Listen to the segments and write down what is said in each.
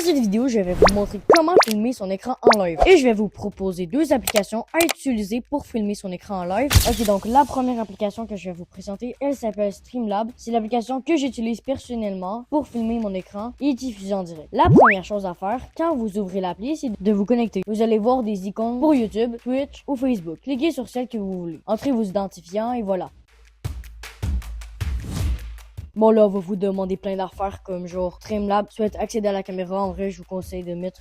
cette vidéo, je vais vous montrer comment filmer son écran en live. Et je vais vous proposer deux applications à utiliser pour filmer son écran en live. Ok, donc la première application que je vais vous présenter, elle s'appelle Streamlabs. C'est l'application que j'utilise personnellement pour filmer mon écran et diffuser en direct. La première chose à faire, quand vous ouvrez l'appli, c'est de vous connecter. Vous allez voir des icônes pour YouTube, Twitch ou Facebook. Cliquez sur celle que vous voulez. Entrez vos identifiants et voilà. Bon là, on va vous demander plein d'affaires comme genre Streamlabs, soit accéder à la caméra, en vrai je vous conseille de mettre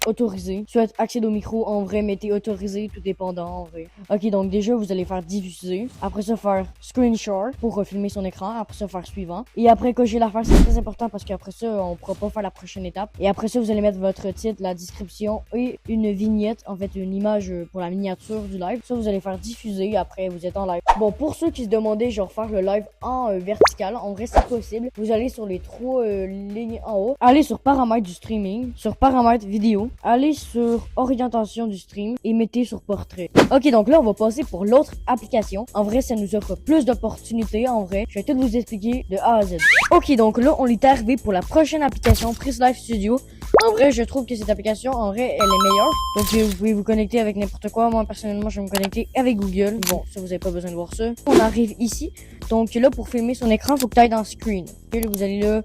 autorisé, soit accéder au micro, en vrai mettez autorisé, tout dépendant en vrai. Ok, donc déjà vous allez faire diffuser, après ça faire screenshot pour filmer son écran, après ça faire suivant, et après cocher l'affaire, c'est très important parce qu'après ça on pourra pas faire la prochaine étape, et après ça vous allez mettre votre titre, la description et une vignette, en fait une image pour la miniature du live, ça vous allez faire diffuser, après vous êtes en live. Bon, pour ceux qui se demandaient genre faire le live en vertical, en vrai c'est possible. Vous allez sur les trois lignes en haut, allez sur paramètres du streaming, sur paramètres vidéo, allez sur orientation du stream et mettez sur portrait. Ok, donc là on va passer pour l'autre application. En vrai ça nous offre plus d'opportunités, en vrai je vais tout vous expliquer de A à Z. Ok, donc là on est arrivé pour la prochaine application PrisLive Studio. En vrai, je trouve que cette application, en vrai, elle est meilleure. Donc, vous pouvez vous connecter avec n'importe quoi. Moi, personnellement, je vais me connecter avec Google. Bon, ça, vous n'avez pas besoin de voir ça. On arrive ici. Donc, là, pour filmer son écran, il faut que tu ailles dans Screen. Et là, vous allez là,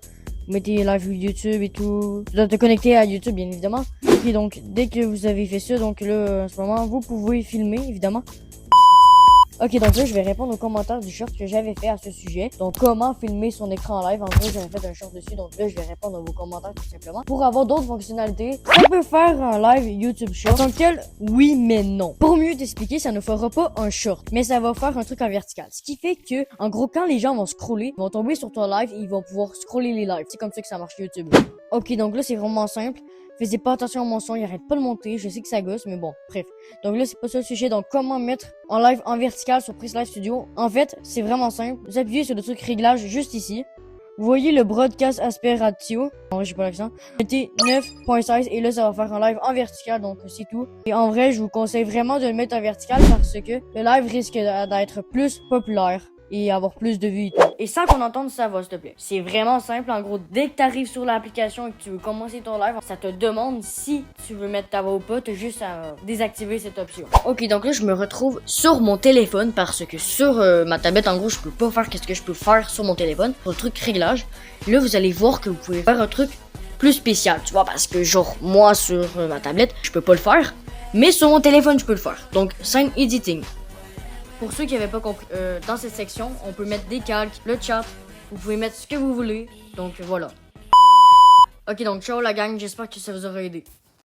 vous mettez live YouTube et tout. Tu dois te connecter à YouTube, bien évidemment. Et donc, dès que vous avez fait ça, donc là, en ce moment, vous pouvez filmer, évidemment. Ok, donc là, je vais répondre aux commentaires du short que j'avais fait à ce sujet. Donc, comment filmer son écran en live. En vrai, j'avais fait un short dessus. Donc là, je vais répondre à vos commentaires tout simplement. Pour avoir d'autres fonctionnalités, on peut faire un live YouTube short. Dans lequel, oui, mais non. Pour mieux t'expliquer, ça ne fera pas un short, mais ça va faire un truc en vertical. Ce qui fait que, en gros, quand les gens vont scroller, ils vont tomber sur ton live et ils vont pouvoir scroller les lives. C'est comme ça que ça marche YouTube. Ok, donc là, c'est vraiment simple. Faisais pas attention à mon son, il arrête pas de monter. Je sais que ça gosse, mais bon, bref. Donc là, c'est pas ça le sujet. Donc, comment mettre en live en vertical sur PrisLive Studio? En fait, c'est vraiment simple. Vous appuyez sur le truc réglage juste ici. Vous voyez le broadcast aspect ratio. En vrai, j'ai pas l'accent. Mettez 9.16 et là, ça va faire un live en vertical. Donc, c'est tout. Et en vrai, je vous conseille vraiment de le mettre en vertical parce que le live risque d'être plus populaire et avoir plus de vues et tout. Et sans qu'on entende sa voix, s'il te plaît. C'est vraiment simple. En gros, dès que tu arrives sur l'application et que tu veux commencer ton live, ça te demande si tu veux mettre ta voix ou pas. Tu as juste à désactiver cette option. Ok, donc là, je me retrouve sur mon téléphone parce que sur ma tablette, en gros, je peux pas faire qu'est-ce que je peux faire sur mon téléphone. Pour le truc réglage. Là, vous allez voir que vous pouvez faire un truc plus spécial, tu vois, parce que genre, moi, sur ma tablette, je peux pas le faire. Mais sur mon téléphone, je peux le faire. Donc, scene editing. Pour ceux qui n'avaient pas compris, dans cette section, on peut mettre des calques, le chat, vous pouvez mettre ce que vous voulez, donc voilà. Ok, donc ciao la gang, j'espère que ça vous aura aidé.